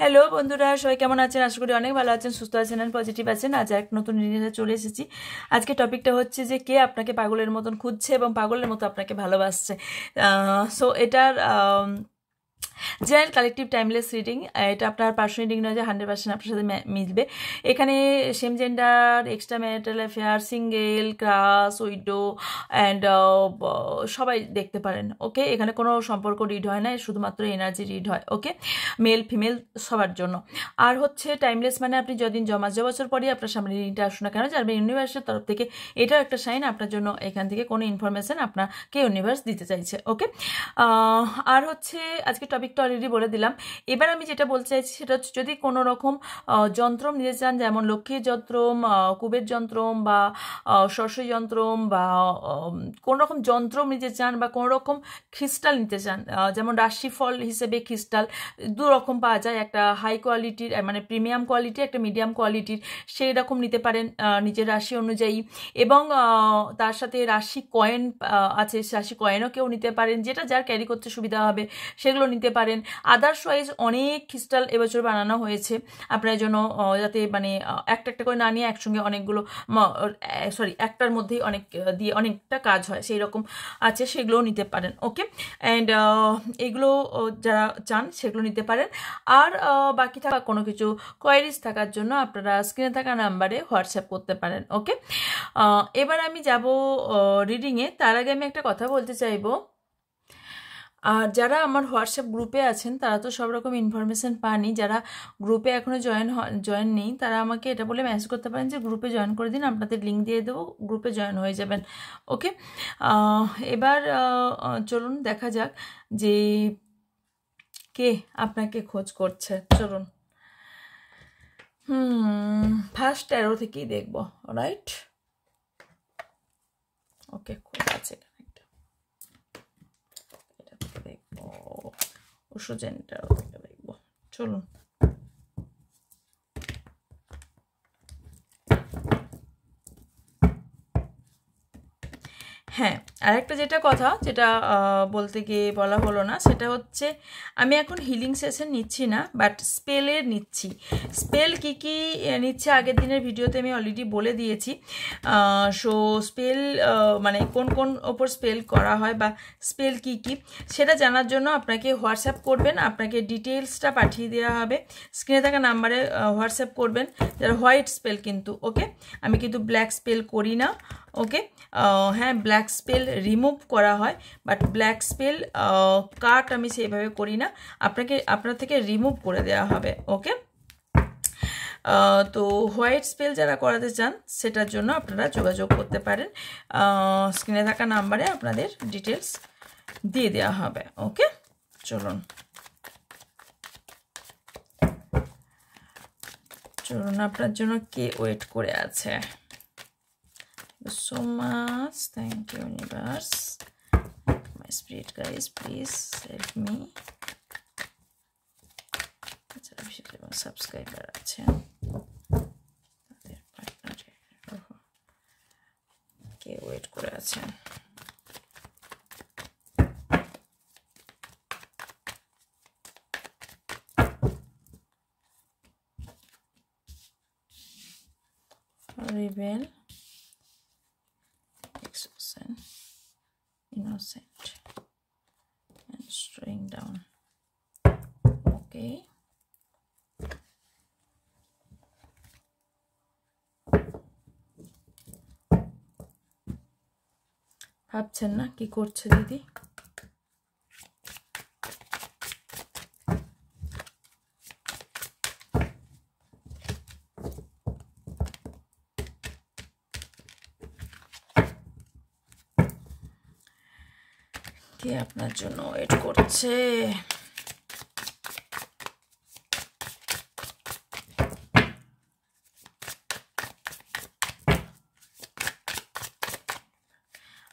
Hello বন্ধুরা, সবাই কেমন আছেন? আশা করি অনেক ভালো আছেন, সুস্থ আছেন আর পজিটিভ আছেন। আজ এক নতুন রিডিংয়ে চলে এসেছি। আজকে টপিকটা হচ্ছে যে কে আপনাকে পাগলের মতন খুঁজছে এবং পাগলের মতো আপনাকে ভালোবাসছে। সো এটার জেনারেল কালেকটিভ টাইমলেস রিডিং। এটা আপনার পার্সোনাল রিডিং নয় যে 100% আপনার সাথে মিলবে। এখানে same gender, extra marital affair, single, crush, widow and সবাই দেখতে পারেন। ওকে, এখানে কোনো সম্পর্ক রিড হয় না, শুধুমাত্র এনার্জি রিড হয়। ওকে, মেল ফিমেল সবার জন্য। আর হচ্ছে টাইমলেস মানে আপনি যদিন মাস বছর পরই আপনার সামনে রিডিংটা আসুন না কেন, জানবেন ইউনিভার্সের তরফ থেকে এটাও একটা সাইন আপনার জন্য এখান থেকে কোনো ইনফরমেশন আপনাকে ইউনিভার্স দিতে চাইছে। ওকে, আর হচ্ছে আজকে টপিকটা অলরেডি বলে দিলাম। এবার আমি যেটা বলতে চাইছি সেটা হচ্ছে, যদি কোনো রকম যন্ত্রম নিতে চান, যেমন লক্ষ্মীর যন্ত্রম, কুবের যন্ত্রম বা সরস্বতী যন্ত্রম বা কোনো রকম যন্ত্রম নিতে চান বা কোনো রকম ক্রিস্টাল নিতে চান, যেমন রাশিফল হিসেবে ক্রিস্টাল দু রকম পাওয়া যায়, একটা হাই কোয়ালিটির মানে প্রিমিয়াম কোয়ালিটি, একটা মিডিয়াম কোয়ালিটির, সেই রকম নিতে পারেন নিজের রাশি অনুযায়ী। এবং তার সাথে রাশি কয়েন আছে, রাশি কয়েনও কেউ নিতে পারেন, যেটা যার ক্যারি করতে সুবিধা হবে সেগুলো নিতে পারেন। আদার্সওয়াইজ অনেক ক্রিস্টাল এবছর বানানো হয়েছে আপনার জন্য, যাতে মানে একটা একটা করে না নিয়ে একসঙ্গে অনেকগুলো, সরি একটার মধ্যেই অনেক দিয়ে অনেকটা কাজ হয়, সেই রকম আছে, সেগুলোও নিতে পারেন। ওকে, অ্যান্ড এগুলো যারা চান সেগুলো নিতে পারেন। আর বাকি থাকা কোনো কিছু কোয়ারিজ থাকার জন্য আপনারা স্ক্রিনে থাকা নাম্বারে হোয়াটসঅ্যাপ করতে পারেন। ওকে, এবার আমি যাব রিডিংয়ে। তার আগে আমি একটা কথা বলতে চাইবো, আর যারা আমার হোয়াটসঅ্যাপ গ্রুপে আছেন তারা তো সব রকম ইনফরমেশান পানই। যারা গ্রুপে এখনও জয়েন নেই তারা আমাকে এটা বলে মেসেজ করতে পারেন যে গ্রুপে জয়েন করে দিন, আপনাদের লিঙ্ক দিয়ে দেবো, গ্রুপে জয়েন হয়ে যাবেন। ওকে, এবার চলুন দেখা যাক যে কে আপনাকে খোঁজ করছে। চলুন, ফার্স্ট অ্যারো থেকেই দেখবো। রাইট, ওকে, খোলা আছে এখানে, এটা থেকে দেখবো, ওষুজেন্টার থেকে দেখবো। চলুন, হ্যাঁ, আর একটা যেটা কথা যেটা বলতে গিয়ে বলা হলো না, সেটা হচ্ছে আমি এখন হিলিং সেশন নিচ্ছি না, বাট স্পেলের নিচ্ছি। স্পেল কি কি নিচ্ছে আগের দিনের ভিডিওতে আমি অলরেডি বলে দিয়েছি। সো স্পেল মানে কোন কোন ওপর স্পেল করা হয় বা স্পেল কি কি সেটা জানার জন্য আপনাকে হোয়াটসঅ্যাপ করবেন, আপনাকে ডিটেলসটা পাঠিয়ে দেওয়া হবে। স্ক্রিনে থাকা নাম্বারে হোয়াটসঅ্যাপ করবেন, যারা হোয়াইট স্পেল কিন্তু। ওকে, আমি কিন্তু ব্ল্যাক স্পেল করি না। ওকে, হ্যাঁ, ব্ল্যাক স্পেল রিমুভ করা হয়, বাট ব্ল্যাক স্পেল কাট আমি সেভাবে করি না, আপনার থেকে রিমুভ করে দেওয়া হবে। ওকে, তো হোয়াইট স্পেল যারা করাতে চান সেটার জন্য আপনারা যোগাযোগ করতে পারেন, স্ক্রিনে থাকা নাম্বারে আপনাদের ডিটেলস দিয়ে দেওয়া হবে। ওকে, চলুন চলুন আপনার জন্য কে ওয়েট করে আছে। So much, thank you universe, my spirit guys, please help me. যারা বিশেষ এবং সাবস্ক্রাইবার আছেন তাদের পার্টনারে কে ওয়েট করে আছেন। rebel, innocent and straying down. Okay, ভাবছেন না কি করছে দিদি? কে আপনার জন্য ওয়েট করছে?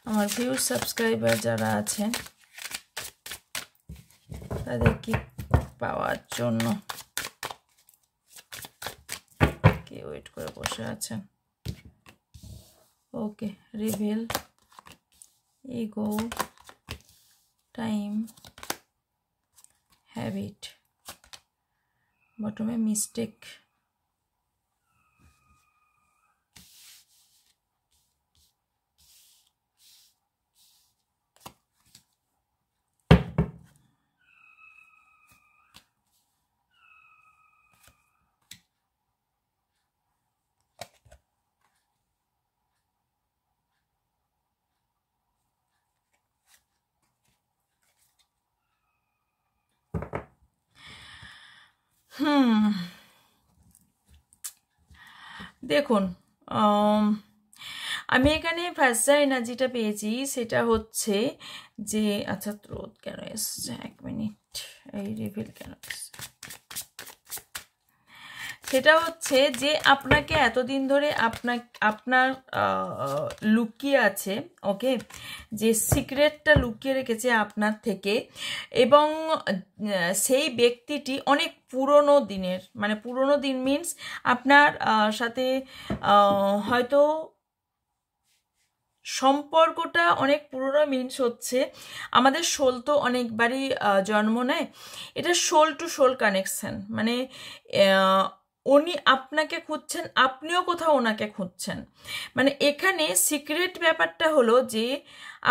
আমার ভিউ সাবস্ক্রাইবার যারা আছেন তাদের কি পাওয়ার জন্য কে ওয়েট করে বসে আছেন? Okay, reveal, ego, time, habit, বটমে মিস্টেক। দেখুন, আমি এখানে ফার্স্ট এনার্জিটা পেয়েছি, সেটা হচ্ছে যে আচ্ছা ক্রোধ কেন এসছে, 1 মিনিট, এই রিভিল কেন এসছে, সেটা হচ্ছে যে আপনাকে এতদিন ধরে আপনার লুকিয়ে আছে, ওকে, যে সিক্রেটটা লুকিয়ে রেখেছে আপনার থেকে, এবং সেই ব্যক্তিটি অনেক পুরনো দিনের, মানে পুরনো দিন মিন্স আপনার সাথে হয়তো সম্পর্কটা অনেক পুরনো মিন্স হচ্ছে আমাদের সোল তো অনেকবারই জন্ম নেয়, এটা সোল টু সোল কানেকশন, মানে উনি আপনাকে খুঁজছেন, আপনিও কোথাও ওনাকে খুঁজছেন। মানে এখানে সিক্রেট ব্যাপারটা হলো যে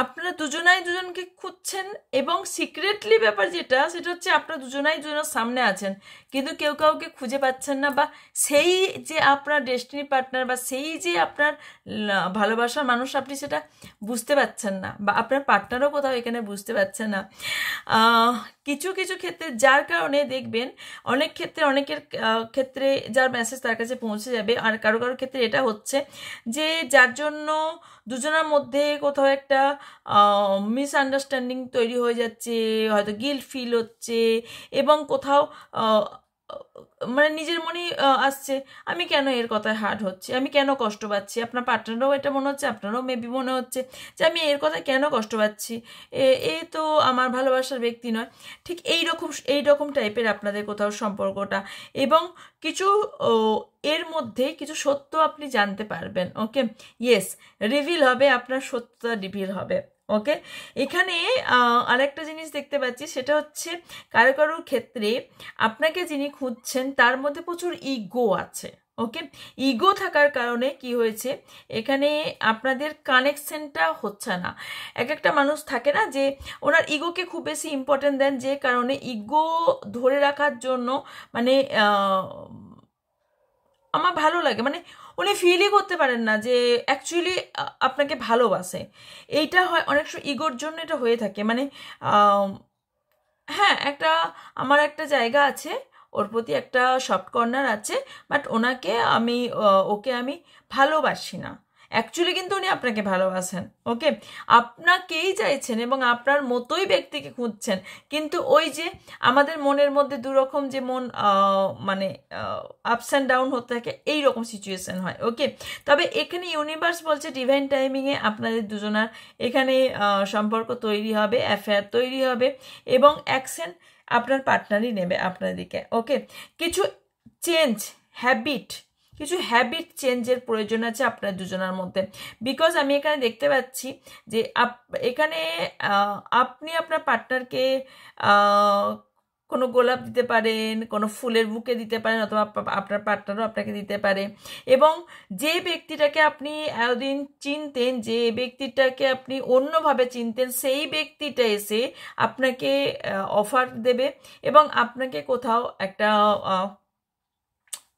আপনারা দুজনাই দুজনকে খুঁজছেন, এবং সিক্রেটলি ব্যাপার যেটা, সেটা হচ্ছে আপনারা দুজনাই দুজনের সামনে আছেন, কিন্তু কেউ কাউকে খুঁজে পাচ্ছেন না, বা সেই যে আপনার ডেস্টিনি পার্টনার বা সেই যে আপনার ভালোবাসার মানুষ, আপনি সেটা বুঝতে পারছেন না, বা আপনার পার্টনারও কোথাও এখানে বুঝতে পারছেন না। কিছু কিছু ক্ষেত্রে যার কারণে দেখবেন অনেক ক্ষেত্রে, অনেকের ক্ষেত্রে যার মেসেজ তার কাছে পৌঁছে যাবে, আর কারো কারোর ক্ষেত্রে এটা হচ্ছে যে যার জন্য দুজনের মধ্যে কোথাও একটা মিসআন্ডারস্ট্যান্ডিং তৈরি হয়ে যাচ্ছে, হয়তো গিল্ট ফিল হচ্ছে, এবং কোথাও মানে নিজের মনেই আসছে আমি কেন এর কথায় হার্ট হচ্ছে, আমি কেন কষ্ট পাচ্ছি। আপনার পার্টনারও এটা মনে হচ্ছে, আপনারও মেবি মনে হচ্ছে যে আমি এর কথায় কেন কষ্ট পাচ্ছি, এ তো আমার ভালোবাসার ব্যক্তি নয়। ঠিক এইরকম টাইপের আপনাদের কোথাও সম্পর্কটা, এবং কিছু এর মধ্যে কিছু সত্য আপনি জানতে পারবেন, ওকে, ইয়েস, রিভিল হবে, আপনার সত্যটা রিভিল হবে, ওকে। এখানে আরেকটা জিনিস দেখতে পাচ্ছি, সেটা হচ্ছে কারো কারোর ক্ষেত্রে আপনাকে যিনি খুঁজছেন তার মধ্যে প্রচুর ইগো আছে, ওকে। ইগো থাকার কারণে কি হয়েছে, এখানে আপনাদের কানেকশনটা হচ্ছে না। এক একটা মানুষ থাকে না যে ওনার ইগোকে খুব বেশি ইম্পর্টেন্ট দেন, যে কারণে ইগো ধরে রাখার জন্য, মানে আমার ভালো লাগে, মানে উনি ফিলই করতে পারেন না যে অ্যাকচুয়ালি আপনাকে ভালোবাসে। এইটা হয় অনেক সময় ইগোর জন্য এটা হয়ে থাকে, মানে হ্যাঁ, আমার একটা জায়গা আছে, ওর প্রতি একটা সফট কর্নার আছে, বাট ওকে আমি ভালোবাসি না। অ্যাকচুয়ালি কিন্তু উনি আপনাকে ভালোবাসেন, ওকে, আপনাকেই চাইছেন এবং আপনার মতোই ব্যক্তিকে খুঁজছেন, কিন্তু ওই যে আমাদের মনের মধ্যে দুরকম যে মন মানে আপস অ্যান্ড ডাউন হতে থাকে, এইরকম সিচুয়েশন হয়, ওকে। তবে এখানে ইউনিভার্স বলছে ডিভাইন টাইমিংয়ে আপনাদের দুজনার এখানে সম্পর্ক তৈরি হবে, অ্যাফেয়ার তৈরি হবে, এবং অ্যাকশন আপনার পার্টনারই নেবে আপনার দিকে, ওকে। কিছু হ্যাবিট চেঞ্জের প্রয়োজন আছে আপনার দুজনের মধ্যে, বিকজ আমি এখানে দেখতে পাচ্ছি যে এখানে আপনি আপনার পার্টনারকে কোনো গোলাপ দিতে পারেন, কোনো ফুলের বুকে দিতে পারেন, অথবা আপনার পার্টনারও আপনাকে দিতে পারে, এবং যে ব্যক্তিটাকে আপনি এতদিন চিনতেন, যে ব্যক্তিটাকে আপনি অন্যভাবে চিনতেন, সেই ব্যক্তিটা এসে আপনাকে অফার দেবে, এবং আপনাকে কোথাও একটা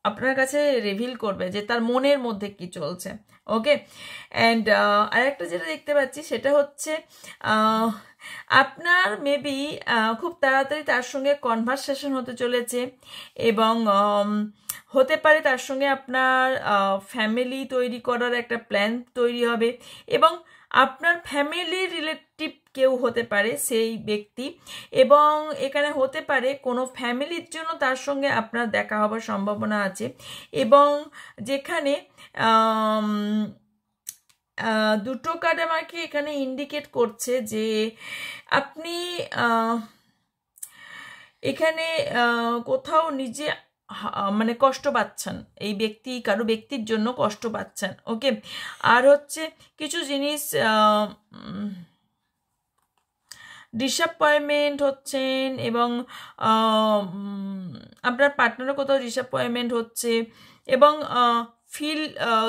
আপনার কাছে রিভিল করবে যে তার মনের মধ্যে কি চলছে, ওকে। অ্যান্ড আরেকটা যেটা দেখতে পাচ্ছি, সেটা হচ্ছে আপনার মেবি খুব তাড়াতাড়ি তার সঙ্গে কনভারসেশন হতে চলেছে, এবং হতে পারে তার সঙ্গে আপনার ফ্যামিলি তৈরি করার একটা প্ল্যান তৈরি হবে, এবং আপনার ফ্যামিলি রিলেটিভ কেউ হতে পারে সেই ব্যক্তি, এবং এখানে হতে পারে কোনো ফ্যামিলির জন্য তার সঙ্গে আপনার দেখা হবার সম্ভাবনা আছে, এবং যেখানে দুটো কার্ড আমাকে এখানে ইন্ডিকেট করছে যে আপনি এখানে কোথাও নিজে মানে কষ্ট পাচ্ছেন, এই কারো ব্যক্তির জন্য কষ্ট পাচ্ছেন, ওকে। আর হচ্ছে কিছু জিনিস ডিসঅ্যাপয়েন্টমেন্ট হচ্ছেন এবং আপনার পার্টনারও কোথাও ডিসঅ্যাপয়েন্টমেন্ট হচ্ছে এবং ফিল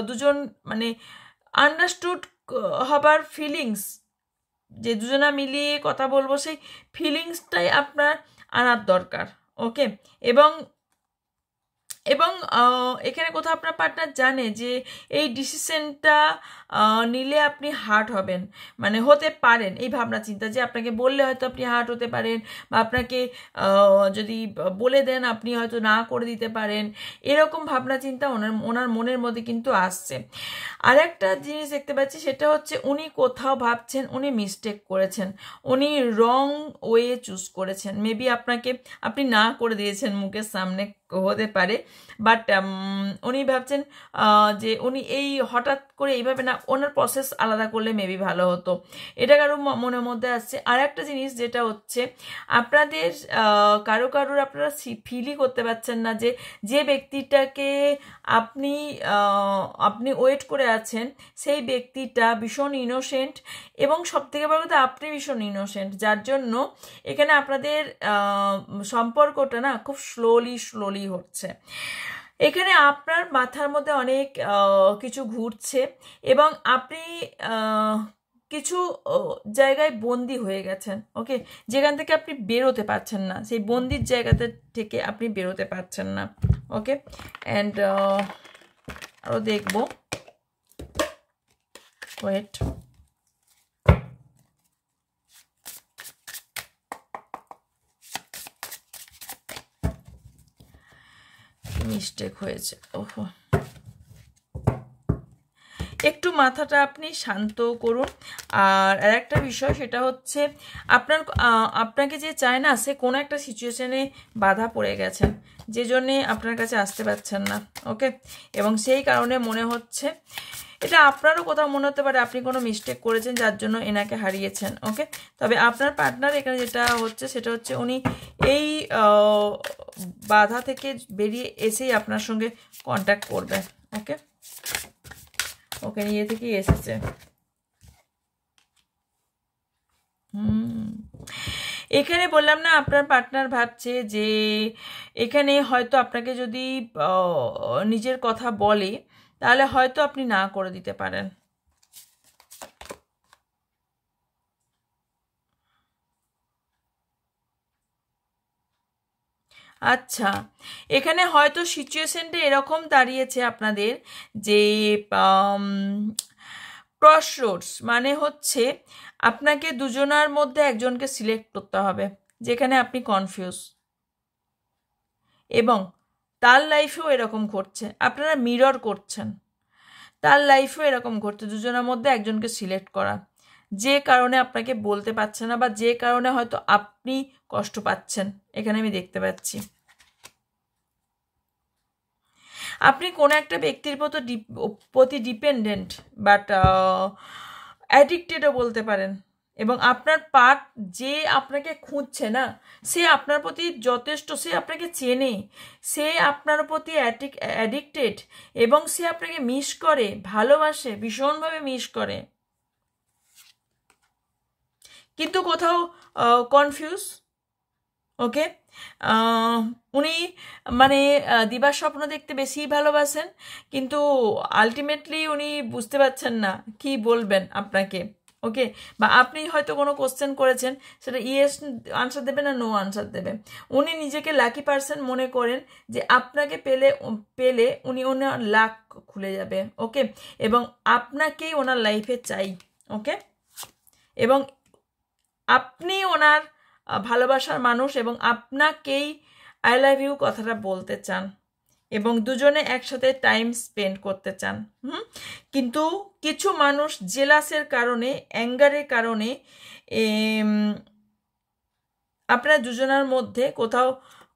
দুজন মানে আন্ডারস্টুড হবার ফিলিংস, যে দুজনা মিলিয়ে কথা বলবো সেই ফিলিংসটাই আপনার আনার দরকার। ওকে, এবং এবং এখানে কোথাও আপনার পার্টনার জানে যে এই ডিসিশনটা নিলে আপনি হার্ট হবেন, মানে হতে পারেন, এই ভাবনা চিন্তা যে আপনাকে বললে হয়তো আপনি হার্ট হতে পারেন, বা আপনাকে যদি বলে দেন আপনি হয়তো না করে দিতে পারেন, এরকম ভাবনা চিন্তা ওনার মনের মধ্যে কিন্তু আসছে। আর একটা জিনিস দেখতে পাচ্ছি, সেটা হচ্ছে উনি কোথাও ভাবছেন উনি মিস্টেক করেছেন, উনি রং ওয়ে চুজ করেছেন, মেবি আপনি না করে দিয়েছেন মুখের সামনে, হতে পারে, বাট উনি ভাবছেন যে উনি এই হঠাৎ করে এইভাবে না, ওনার প্রসেস আলাদা করলে মেবি ভালো হতো, এটা কারো মনের মধ্যে আসছে। আর একটা জিনিস যেটা হচ্ছে, আপনাদের কারোর আপনারা ফিলই করতে পারছেন না যে যে ব্যক্তিটাকে আপনি ওয়েট করে আছেন সেই ব্যক্তিটা ভীষণ ইনোসেন্ট, এবং সব থেকে বড় কথা আপনি ভীষণ ইনোসেন্ট, যার জন্য এখানে আপনাদের সম্পর্কটা না খুব স্লোলি হচ্ছে। এখানে আপনার মাথার মধ্যে অনেক কিছু ঘুরছে এবং আপনি কিছু জায়গায় বন্দি হয়ে গেছেন। ওকে, যেখান থেকে আপনি বেরোতে পারছেন না, সেই বন্দির জায়গাতে থেকে আপনি বেরোতে পারছেন না। ওকে, অ্যান্ড আরও দেখবো, ওয়েট, মিস্টেক হয়েছে, ওহো, একটু মাথাটা আপনি শান্ত করুন। আর একটা বিষয়, সেটা হচ্ছে আপনাকে যে চায় না, সে কোনো একটা সিচুয়েশনে বাধা পড়ে গেছেন, যে জন্যে আপনার কাছে আসতে পারছেন না। ওকে, এবং সেই কারণে মনে হচ্ছে, এটা আপনারও কোথাও মনে হতে পারে আপনি কোনো মিস্টেক করেছেন যার জন্য এনাকে হারিয়েছেন। ওকে, তবে আপনার পার্টনার এখানে যেটা হচ্ছে সেটা হচ্ছে উনি এই বাধা থেকে বেরিয়ে এসেই আপনার সঙ্গে কন্ট্যাক্ট করবে। ওকে, ওকে নিয়ে থেকেই এসেছে। এখানে বললাম না, আপনার পার্টনার ভাবছে যে এখানে হয়তো আপনাকে যদি নিজের কথা বলে তাহলে হয়তো আপনি না করে দিতে পারেন। আচ্ছা, এখানে হয়তো সিচুয়েশনটা এরকম দাঁড়িয়েছে আপনাদের যে ক্রস রোডস, মানে হচ্ছে আপনাকে দুজনার মধ্যে একজনকে সিলেক্ট করতে হবে, যেখানে আপনি কনফিউজ, এবং তার লাইফেও এরকম ঘটছে, আপনারা মিরর করছেন, তার লাইফেও এরকম ঘটছে, দুজনের মধ্যে একজনকে সিলেক্ট করা, যে কারণে আপনাকে বলতে পারছে না, বা যে কারণে হয়তো আপনি কষ্ট পাচ্ছেন, এখানে আমি দেখতে পাচ্ছি। আপনি কোনো একটা ব্যক্তির প্রতি ডিপেন্ডেন্ট, বাট অ্যাডিক্টেডও বলতে পারেন, এবং আপনার পার্ট যে আপনাকে খুঁজছে না, সে আপনার প্রতি যথেষ্ট, সে আপনাকে চেনে, সে আপনার প্রতি অ্যাডিক্টেড, এবং সে আপনাকে মিস করে, ভালোবাসে, ভীষণভাবে মিস করে, কিন্তু কোথাও কনফিউজ। ওকে, উনি মানে দিবার স্বপ্ন দেখতে বেশি ভালোবাসেন, কিন্তু আলটিমেটলি উনি বুঝতে পারছেন না কি বলবেন আপনাকে। ওকে, বা আপনি হয়তো কোনো কোশ্চেন করেছেন, সেটা ইয়েস আনসার দেবে না নো আনসার দেবে। উনি নিজেকে লাকি পার্সন মনে করেন, যে আপনাকে পেলে উনি ওনার লাক খুলে যাবে। ওকে, এবং আপনাকেই ওনার লাইফে চাই। ওকে, এবং আপনি ওনার ভালোবাসার মানুষ, এবং আপনাকেই আই লাভ ইউ কথাটা বলতে চান, এবং দুজনে একসাথে টাইম স্পেন্ড করতে চান। কিন্তু কিছু মানুষ জেলাসের কারণে, অ্যাঙ্গারের কারণে আপনার দুজনের মধ্যে কোথাও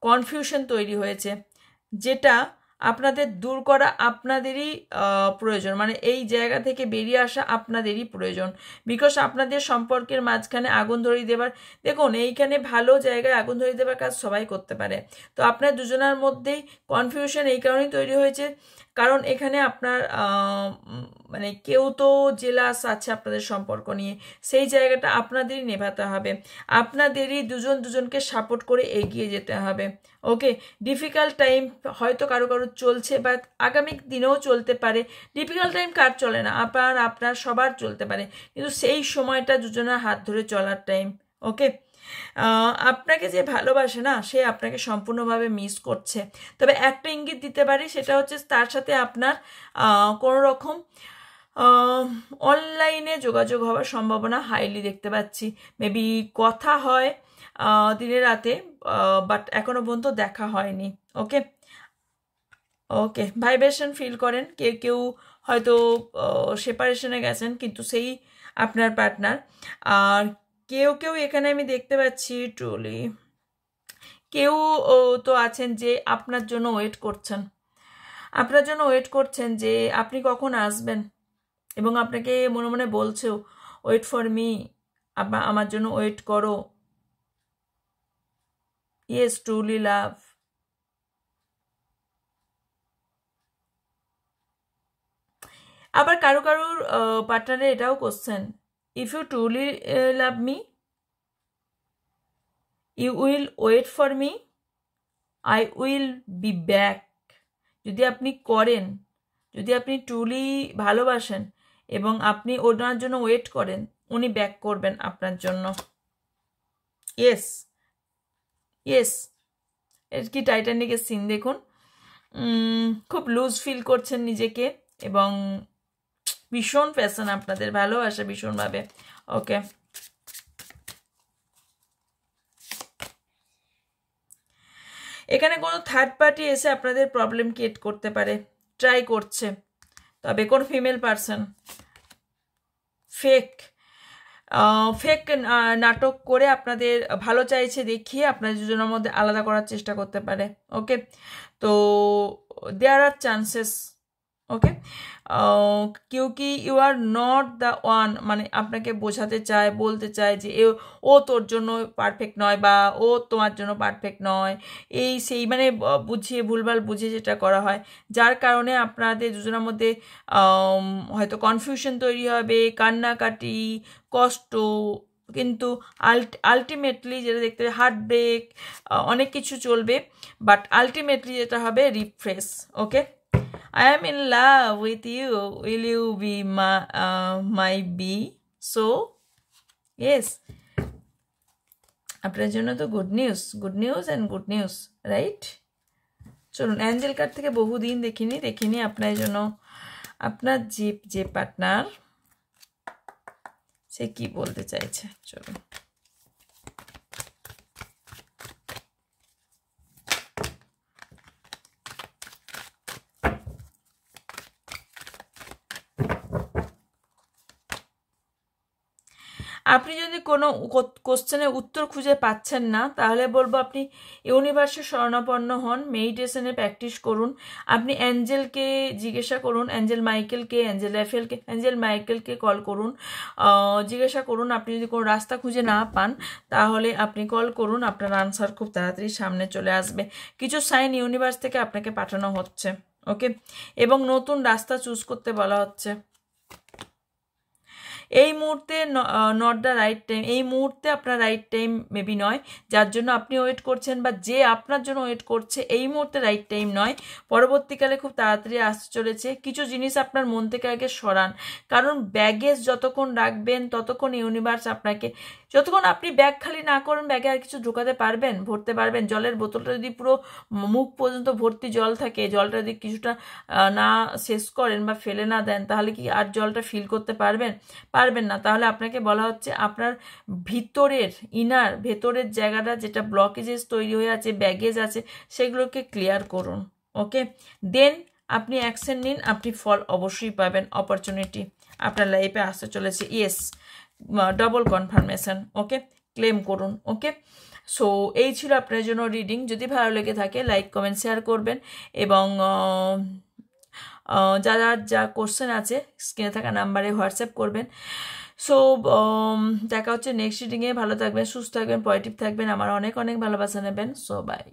কনফিউশন তৈরি হয়েছে, যেটা আপনাদের দূর করা আপনাদেরই প্রয়োজন, মানে এই জায়গা থেকে বেরিয়ে আসা আপনাদেরই প্রয়োজন, বিকজ আপনাদের সম্পর্কের মাঝখানে আগুন ধরিয়ে দেবার, দেখুন এইখানে ভালো জায়গায় আগুন ধরিয়ে দেবার কাজ সবাই করতে পারে। তো আপনার দুজনের মধ্যেই কনফিউশন এই কারণেই তৈরি হয়েছে, কারণ এখানে আপনার মানে কেউ তো জেলাস আছে আপনাদের সম্পর্ক নিয়ে, সেই জায়গাটা আপনাদেরই নেভাতে হবে, আপনাদেরই দুজন দুজনকে সাপোর্ট করে এগিয়ে যেতে হবে। ওকে, ডিফিকাল্ট টাইম হয়তো কারো কারো চলছে বা আগামী দিনেও চলতে পারে। ডিফিকাল্ট টাইম কার চলে না, আপনার সবার চলতে পারে, কিন্তু সেই সময়টা দুজনের হাত ধরে চলার টাইম। ওকে, আপনাকে যে ভালোবাসে না, সে আপনাকে সম্পূর্ণভাবে মিস করছে। তবে একটা ইঙ্গিত দিতে পারি, সেটা হচ্ছে তার সাথে আপনার কোনো রকম অনলাইনে যোগাযোগ হওয়ার সম্ভাবনা হাইলি দেখতে পাচ্ছি। মেবি কথা হয় দিনে রাতে, বাট এখনো পর্যন্ত দেখা হয়নি। ওকে ওকে, ভাইব্রেশন ফিল করেন, কেউ হয়তো সেপারেশনে গেছেন, কিন্তু সেই আপনার পার্টনার। আর কেউ এখানে আমি দেখতে পাচ্ছি ট্রুলি কেউ তো আছেন যে আপনার জন্য ওয়েট করছেন, যে আপনি কখন আসবেন, এবং আপনাকে মনে মনে বলছেও ওয়েট ফর মি, আমার জন্য ওয়েট করো। Yes, truly love. আবার কারোর পার্টনারে এটাও question, if you truly love me, you will wait for me, I will be back. যদি আপনি করেন, যদি আপনি ট্রুলি ভালোবাসেন এবং আপনি ওনার জন্য ওয়েট করেন, উনি ব্যাক করবেন আপনার জন্য। ইয়েস ইয়েস, এর কি টাইটানিকের সিন দেখুন, খুব লুজ ফিল করছেন নিজেকে, এবং ভীষণ প্যাশন আপনাদের, ভালোবাসা ভীষণভাবে। ওকে, এখানে কোনো থার্ড পার্টি এসে আপনাদের প্রবলেম ক্রিয়েট করতে পারে, ট্রাই করছে, তবে কোন ফিমেল পারসন ফেক নাটক করে আপনাদের ভালো চাইছে দেখিয়ে আপনাদের দুজনের মধ্যে আলাদা করার চেষ্টা করতে পারে। ওকে, তো দেয়ার আর চান্সেস। ওকে, কিউকি you are not the one, মানে আপনাকে বোঝাতে চায়, বলতে চায় যে ও তোর জন্য পারফেক্ট নয়, বা ও তোমার জন্য পারফেক্ট নয়, এই সেই, মানে বুঝিয়ে ভুলভাল বুঝিয়ে যেটা করা হয়, যার কারণে আপনাদের দুজনের মধ্যে হয়তো কনফিউশন তৈরি হবে, কান্নাকাটি, কষ্ট, কিন্তু আলটিমেটলি যেটা দেখতে হবে হার্ট ব্রেক, অনেক কিছু চলবে, বাট আলটিমেটলি যেটা হবে refresh. Okay, I am in love with you. Will you be my bee? So, yes. আপনার জন্য তো good news and good news, right? চলুন, অ্যাঞ্জেল কার্ড থেকে বহুদিন দেখিনি আপনার জন্য আপনার যে পার্টনার, সে কি বলতে চাইছে। চলুন, আপনি যদি কোনো কোশ্চেনের উত্তর খুঁজে পাচ্ছেন না, তাহলে বলবো আপনি ইউনিভার্সে শরণাপন্ন হন, মেডিটেশনে প্র্যাকটিস করুন, আপনি অ্যাঞ্জেলকে জিজ্ঞাসা করুন, অ্যাঞ্জেল মাইকেলকে কল করুন, জিজ্ঞাসা করুন। আপনি যদি কোনো রাস্তা খুঁজে না পান, তাহলে আপনি কল করুন, আপনার আনসার খুব তাড়াতাড়ি সামনে চলে আসবে। কিছু সাইন ইউনিভার্স থেকে আপনাকে পাঠানো হচ্ছে। ওকে, এবং নতুন রাস্তা চুজ করতে বলা হচ্ছে। এই মুহূর্তে নট দ্য রাইট টাইম, এই মুহূর্তে আপনার রাইট টাইম মেবি নয়, যার জন্য আপনি ওয়েট করছেন বা যে আপনার জন্য ওয়েট করছে, এই মুহূর্তে রাইট টাইম নয়, পরবর্তীকালে খুব তাড়াতাড়ি আসতে চলেছে। কিছু জিনিস আপনার মন থেকে আগে সরান, কারণ ব্যাগেজ যতক্ষণ রাখবেন ততক্ষণ ইউনিভার্স আপনাকে, যতক্ষণ আপনি ব্যাগ খালি না করুন, ব্যাগে আর কিছু ঢোকাতে পারবেন, ভরতে পারবেন। জলের বোতলটা যদি পুরো মুখ পর্যন্ত ভর্তি জল থাকে, জলটা যদি কিছুটা না শেষ করেন বা ফেলে না দেন, তাহলে কি আর জলটা ফিল করতে পারবেন না। তাহলে আপনাকে বলা হচ্ছে আপনার ভেতরের জায়গাটা যেটা ব্লকেজেস তৈরি হয়ে আছে, ব্যাগেজ আছে, সেগুলোকে ক্লিয়ার করুন। ওকে, দেন আপনি অ্যাকশন নিন, আপনি ফল অবশ্যই পাবেন, অপরচুনিটি আপনার লাইফে আসতে চলেছে। Yes, double confirmation. Okay, claim করুন। ওকে, সো এই ছিল আপনার জন্য রিডিং। যদি ভালো লেগে থাকে লাইক কমেন্ট শেয়ার করবেন, এবং যারা যা কোশ্চেন আছে স্ক্রিনে থাকা নাম্বারে হোয়াটসঅ্যাপ করবেন। সো দেখা হচ্ছে নেক্সট রিডিংয়ে। ভালো থাকবেন, সুস্থ থাকবেন, পজিটিভ থাকবেন, আমার অনেক অনেক ভালোবাসা নেবেন। So by.